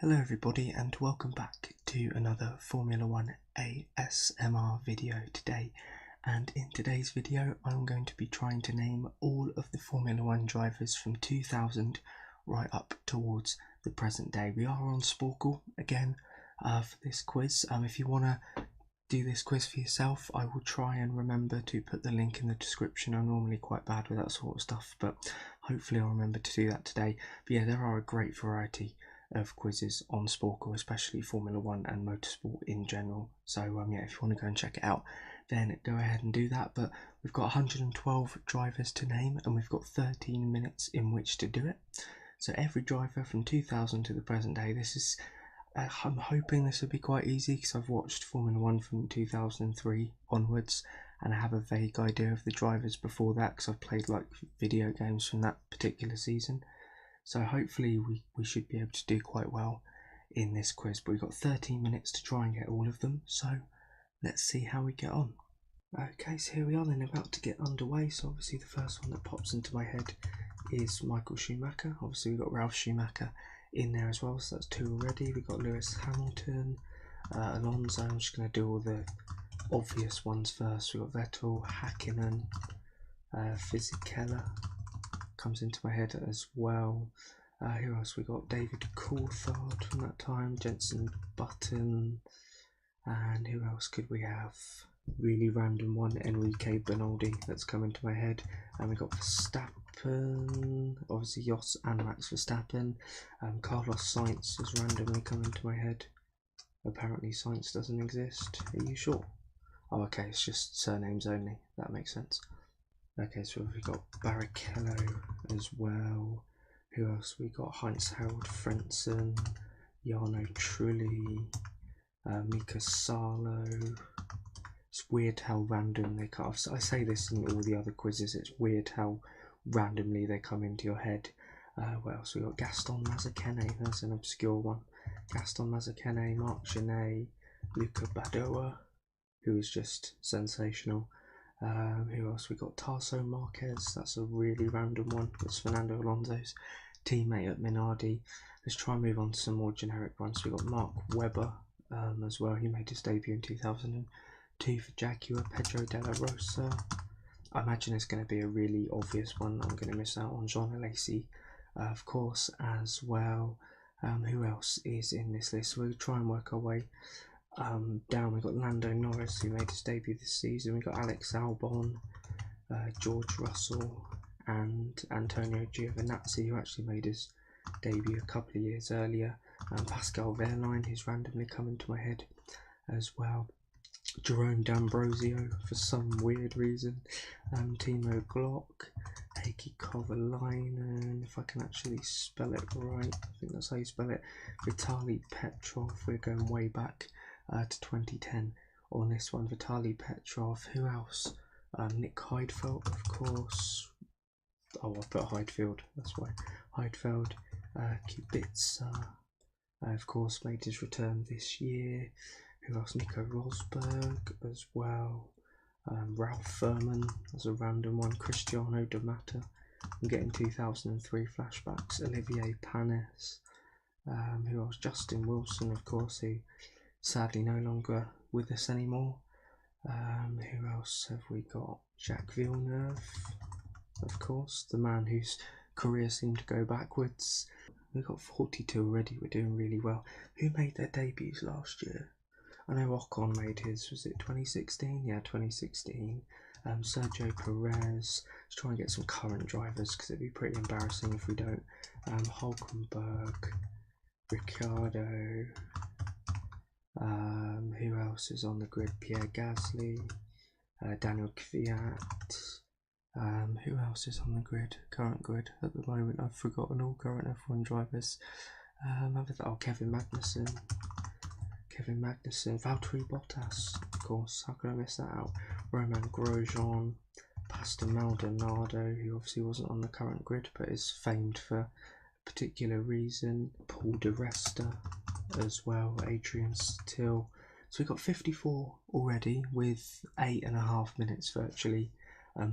Hello everybody and welcome back to another Formula 1 ASMR video today, and in today's video I'm going to be trying to name all of the Formula 1 drivers from 2000 right up towards the present day. We are on Sporkle again for this quiz. If you want to do this quiz for yourself, I will try and remember to put the link in the description. I'm normally quite bad with that sort of stuff, but hopefully I'll remember to do that today. But yeah, there are a great variety of quizzes on Sporkle, especially Formula 1 and motorsport in general. So yeah, if you want to go and check it out, then go ahead and do that. But we've got 112 drivers to name and we've got 13 minutes in which to do it. So every driver from 2000 to the present day. This is I'm hoping this will be quite easy because I've watched Formula 1 from 2003 onwards and I have a vague idea of the drivers before that because I've played like video games from that particular season. So hopefully we should be able to do quite well in this quiz, but we've got 13 minutes to try and get all of them, so let's see how we get on. Okay, so here we are then, about to get underway. So obviously the first one that pops into my head is Michael Schumacher. Obviously we've got Ralf Schumacher in there as well, so that's two already. We've got Lewis Hamilton, Alonso. I'm just going to do all the obvious ones first. We've got Vettel, Hakkinen, Fisichella comes into my head as well. Who else? We got David Coulthard from that time, Jenson Button, and who else could we have? Really random one, Enrique Bernaldi, that's come into my head. And we got Verstappen, obviously Jos and Max Verstappen. Carlos Sainz has randomly come into my head. Apparently Sainz doesn't exist. Are you sure? Oh, okay, it's just surnames only. That makes sense. Okay, so we've got Barrichello as well. Who else? We got Heinz-Harald Frentzen, Jarno Trulli, Mika Salo. It's weird how random they come. I say this in all the other quizzes. It's weird how randomly they come into your head. What else? We got Gaston Mazzacane. That's an obscure one. Gaston Mazzacane, Marc Genet, Luca Badoa, who is just sensational. Who else? We got Tarso Marquez. That's a really random one. It's Fernando Alonso's teammate at Minardi. Let's try and move on to some more generic ones. We got Mark Webber as well. He made his debut in 2002 for Jaguar. Pedro de la Rosa. I imagine it's going to be a really obvious one. I'm going to miss out on Jean Alesi, of course, as well. Who else is in this list? We'll try and work our way down. We've got Lando Norris, who made his debut this season. We've got Alex Albon, George Russell, and Antonio Giovinazzi, who actually made his debut a couple of years earlier. Pascal Wehrlein, who's randomly come into my head as well. Jerome D'Ambrosio, for some weird reason. Timo Glock, Heikki Kovalainen, if I can actually spell it right, I think that's how you spell it. Vitaly Petrov, we're going way back to 2010 on this one. Vitaly Petrov. Who else? Nick Heidfeld, of course. Oh, I put Heidfeld, that's why. Heidfeld. Kubica, of course, made his return this year. Who else? Nico Rosberg as well. Ralph Furman, that's a random one. Cristiano D'Amata. I'm getting 2003 flashbacks. Olivier Panis. Who else? Justin Wilson, of course, who sadly no longer with us anymore. Who else have we got? Jacques Villeneuve, of course, the man whose career seemed to go backwards. We've got 42 already. We're doing really well. Who made their debuts last year? I know Ocon made his, was it 2016? Yeah, 2016. Sergio Perez. Let's try and get some current drivers because it'd be pretty embarrassing if we don't. Hulkenberg, Ricciardo. Who else is on the grid? Pierre Gasly, Daniel Kvyat. Who else is on the grid? Current grid at the moment. I've forgotten all current F1 drivers. Kevin Magnussen, Valtteri Bottas, of course. How could I miss that out? Romain Grosjean, Pastor Maldonado, who obviously wasn't on the current grid but is famed for a particular reason. Paul di Resta as well. Adrian Still. So we've got 54 already with 8.5 minutes virtually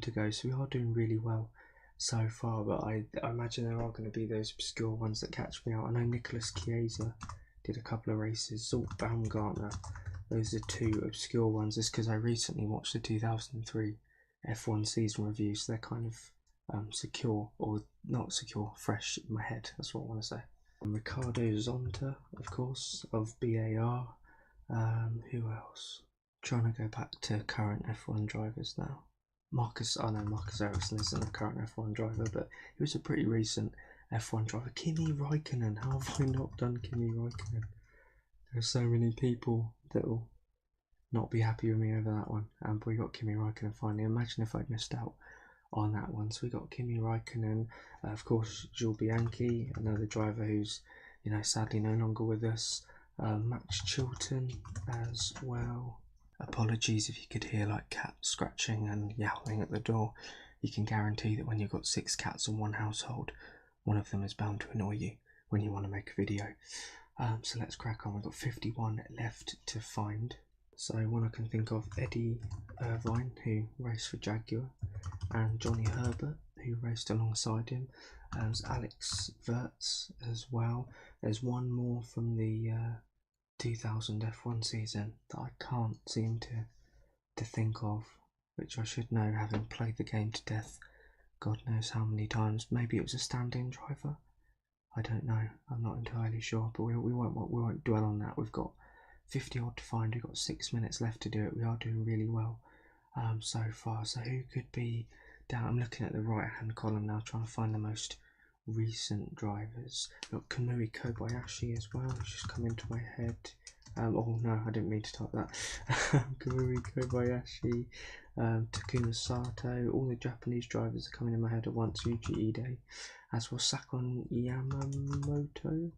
to go. So we are doing really well so far, but I imagine there are going to be those obscure ones that catch me out. I know Nicholas Chiesa did a couple of races, Zalt Baumgartner. Those are two obscure ones. It's because I recently watched the 2003 F1 season review, so they're kind of secure, or not secure, fresh in my head. That's what I want to say. Ricardo Zonta, of course, of BAR. Who else? Trying to go back to current F1 drivers now. Marcus Ericsson isn't a current F1 driver, but he was a pretty recent F1 driver. Kimi Raikkonen, how have I not done Kimi Raikkonen? There are so many people that will not be happy with me over that one. But we got Kimi Raikkonen finally. Imagine if I'd missed out on that one. So we got Kimi Raikkonen, of course, Jules Bianchi, another driver who's, sadly no longer with us. Max Chilton as well. Apologies if you could hear like cats scratching and yowling at the door. You can guarantee that when you've got 6 cats in one household, one of them is bound to annoy you when you want to make a video. So let's crack on. We've got 51 left to find. So one I can think of, Eddie Irvine, who raced for Jaguar, and Johnny Herbert, who raced alongside him. There's Alex Wirtz as well. There's one more from the 2000 F1 season that I can't seem to think of, which I should know, having played the game to death God knows how many times. Maybe it was a stand-in driver, I don't know, I'm not entirely sure, but we won't dwell on that. We've got 50 odd to find. We've got 6 minutes left to do it. We are doing really well so far. So who could be down? I'm looking at the right hand column now, trying to find the most recent drivers. We've got Kamui Kobayashi as well, who's just come into my head. Oh no, I didn't mean to type that. Kamui Kobayashi, Takuma Sato. All the Japanese drivers are coming in my head at once. Yuji Ide, as well Sakon Yamamoto, I'm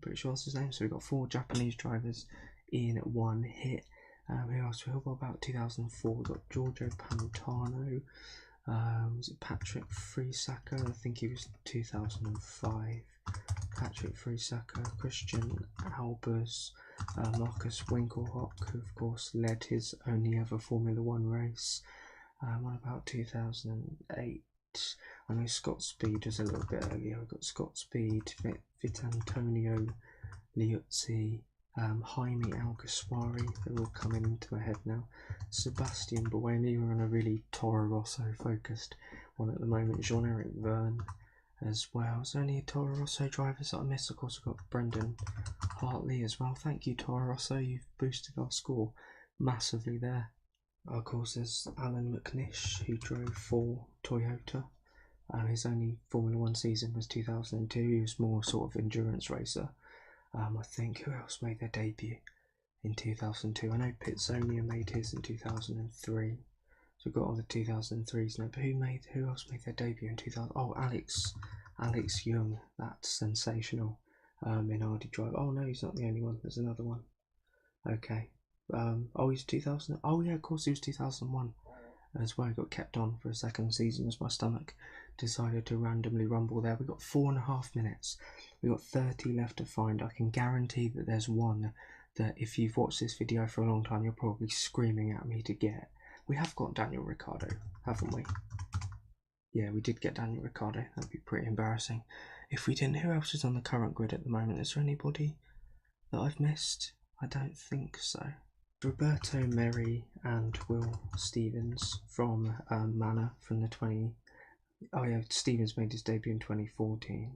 pretty sure that's his name. So we've got 4 Japanese drivers in one hit. Who else? We've got about 2004. We've got Giorgio Pantano. Was it Patrick Friesaka? I think he was 2005. Patrick Friesaka, Christian Albers, Marcus Winkelhock, who of course led his only ever Formula 1 race. What about 2008? I know Scott Speed was a little bit earlier. We've got Scott Speed, Vitantonio Liuzzi, Jaime Alguersuari. They're all coming into my head now. Sebastian Buemi. We're on a really Toro Rosso focused one at the moment. Jean-Eric Verne as well. Is there any Toro Rosso drivers that I missed? Of course, we've got Brendan Hartley as well. Thank you, Toro Rosso. You've boosted our score massively there. Of course, there's Alan McNish, who drove for Toyota. His only Formula 1 season was 2002. He was more sort of endurance racer. I think, who else made their debut in 2002? I know Pitsonia made his in 2003. So we've got all the 2003s now. But who else made their debut in 2000? Oh, Alex Young. That's sensational. Minardi driver. Oh no, he's not the only one. There's another one. Okay. Oh, he's 2000. Oh yeah, of course he was 2001 as well. He got kept on for a second season as my stomach decided to randomly rumble there. We've got 4.5 minutes. We've got 30 left to find. I can guarantee that there's one that if you've watched this video for a long time, you're probably screaming at me to get. We have got Daniel Ricciardo, haven't we? Yeah, we did get Daniel Ricciardo. That'd be pretty embarrassing if we didn't. Who else is on the current grid at the moment? Is there anybody that I've missed? I don't think so. Roberto Merri and Will Stevens from Manor from the 20. Oh yeah, Stevens made his debut in 2014.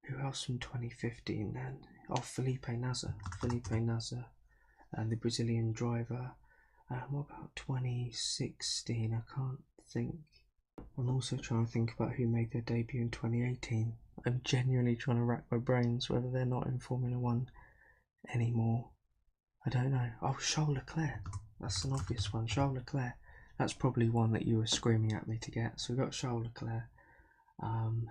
Who else from 2015 then? Oh, Felipe Nasr, the Brazilian driver. What about 2016? I can't think. I'm also trying to think about who made their debut in 2018. I'm genuinely trying to rack my brains whether they're not in Formula 1 anymore. I don't know. Oh, Charles Leclerc. That's an obvious one. Charles Leclerc. That's probably one that you were screaming at me to get. So we've got Charles Leclerc.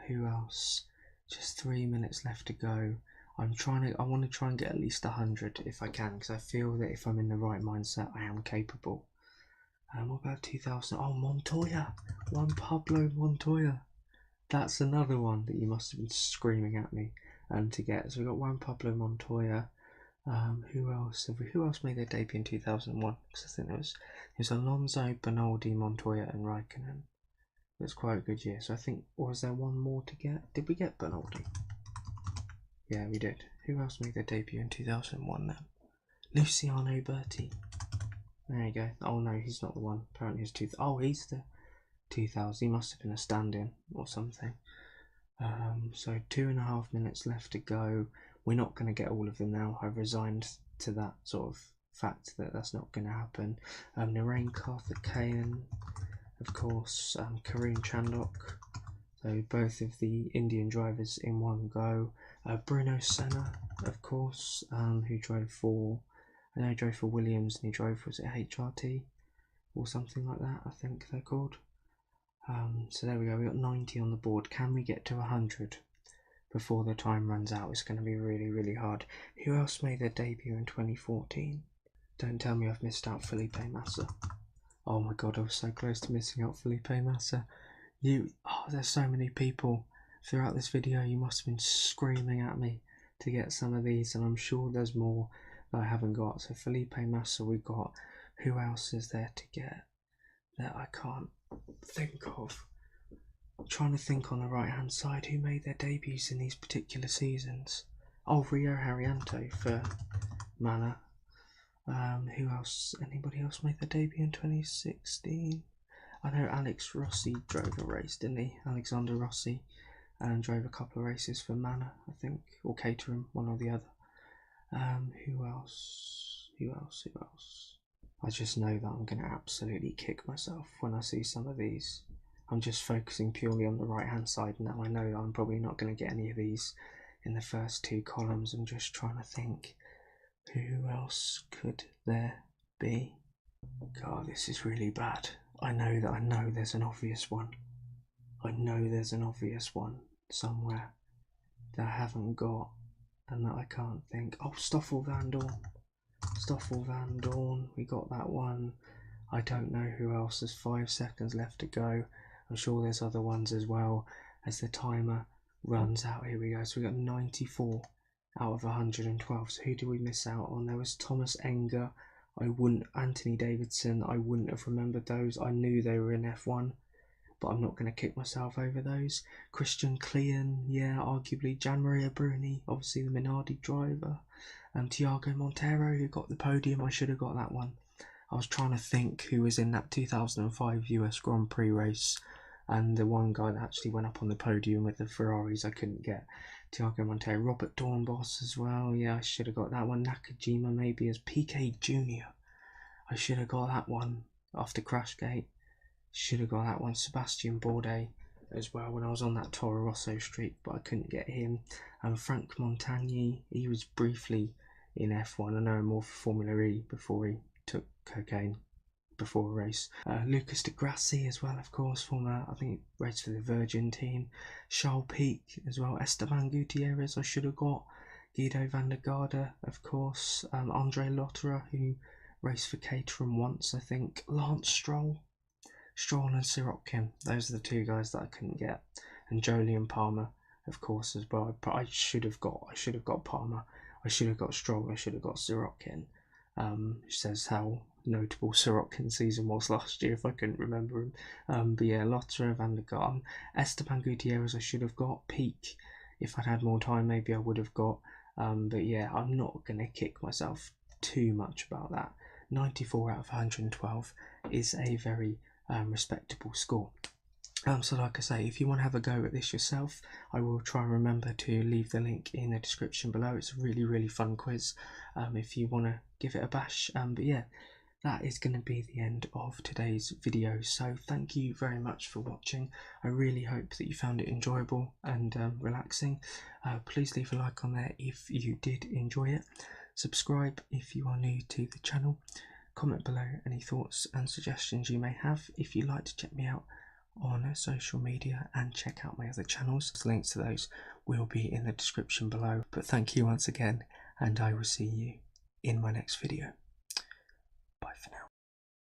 Who else? Just 3 minutes left to go. I want to try and get at least 100 if I can, because I feel that if I'm in the right mindset, I am capable. What about 2000? Oh, Montoya. Juan Pablo Montoya. That's another one that you must have been screaming at me to get. So we've got Juan Pablo Montoya. Who else made their debut in 2001? Because I think it was Alonso, Bernaldi, Montoya and Raikkonen. It's quite a good year. So I think, or is there one more to get? Did we get Bernaldi? Yeah, we did. Who else made their debut in 2001 then? Luciano Berti. There you go. Oh no, he's not the one. Apparently he's he's the 2000. He must have been a stand-in or something. So 2.5 minutes left to go. We're not going to get all of them now. I've resigned to that sort of fact that that's not going to happen. Narain Karthikeyan, of course, Karun Chandok. So both of the Indian drivers in one go. Bruno Senna, of course, who drove for, I know he drove for Williams and he drove, was it HRT or something like that, I think they're called. So there we go, we got 90 on the board. Can we get to 100 before the time runs out? It's going to be really, really hard. Who else made their debut in 2014? Don't tell me I've missed out Felipe Massa. Oh my god, I was so close to missing out Felipe Massa. There's so many people throughout this video. You must have been screaming at me to get some of these, and I'm sure there's more that I haven't got. So Felipe Massa we got. Who else is there to get that I can't think of? I'm trying to think on the right hand side who made their debuts in these particular seasons. Oh, Rio Haryanto for Mana. Who else? Anybody else made their debut in 2016? I know Alex Rossi drove a race, didn't he? Alexander Rossi, and drove a couple of races for Mana, I think, or Caterham, one or the other. Who else? I just know that I'm going to absolutely kick myself when I see some of these. I'm just focusing purely on the right hand side now. I know that I'm probably not going to get any of these in the first two columns. I'm just trying to think, who else could there be? God, this is really bad. I know there's an obvious one. I know there's an obvious one somewhere that I haven't got and that I can't think. Oh, Stoffel Van Dorn. Stoffel Van Dorn, we got that one. I don't know who else. There's 5 seconds left to go. I'm sure there's other ones as well as the timer runs out. Here we go. So we got 94 out of 112. So who do we miss out on? There was Thomas Enger. Anthony Davidson, I wouldn't have remembered those. I knew they were in F1, but I'm not going to kick myself over those. Christian Klein, yeah, arguably. Gianmaria Bruni, obviously the Minardi driver. Tiago Montero, who got the podium. I should have got that one. I was trying to think who was in that 2005 US Grand Prix race, and the one guy that actually went up on the podium with the Ferraris I couldn't get. Tiago Montero. Robert Dornbos as well, yeah, I should have got that one. Nakajima maybe as PK Jr. I should have got that one after Crashgate. Should have got that one. Sebastian Bourdais as well when I was on that Toro Rosso streak, but I couldn't get him. And Frank Montagny, he was briefly in F1. I know him more for Formula E before he took cocaine before a race. Lucas de Grassi as well, of course, former, I think he raced for the Virgin team. Charles Pic as well. Esteban Gutierrez I should have got. Guido van der Garde, of course. Andre Lotterer, who raced for Caterham once, I think. Lance Stroll and Sirotkin, those are the 2 guys that I couldn't get. And Jolyon Palmer, of course, as well. I should have got Palmer. I should have got Stroll. I should have got Sirotkin. Says how notable Sirotkin's season was last year if I couldn't remember him. But yeah, Lotterer, Van der Garde, Esteban Gutierrez I should have got. Peak, if I'd had more time maybe I would have got. But yeah, I'm not going to kick myself too much about that. 94 out of 112 is a very respectable score. So like I say, if you want to have a go at this yourself, I will try and remember to leave the link in the description below. It's a really, really fun quiz if you want to give it a bash. But yeah, that is going to be the end of today's video. So thank you very much for watching. I really hope that you found it enjoyable and relaxing. Please leave a like on there if you did enjoy it. Subscribe if you are new to the channel. Comment below any thoughts and suggestions you may have. If you'd like to check me out on social media and check out my other channels, links to those will be in the description below. But thank you once again, and I will see you in my next video.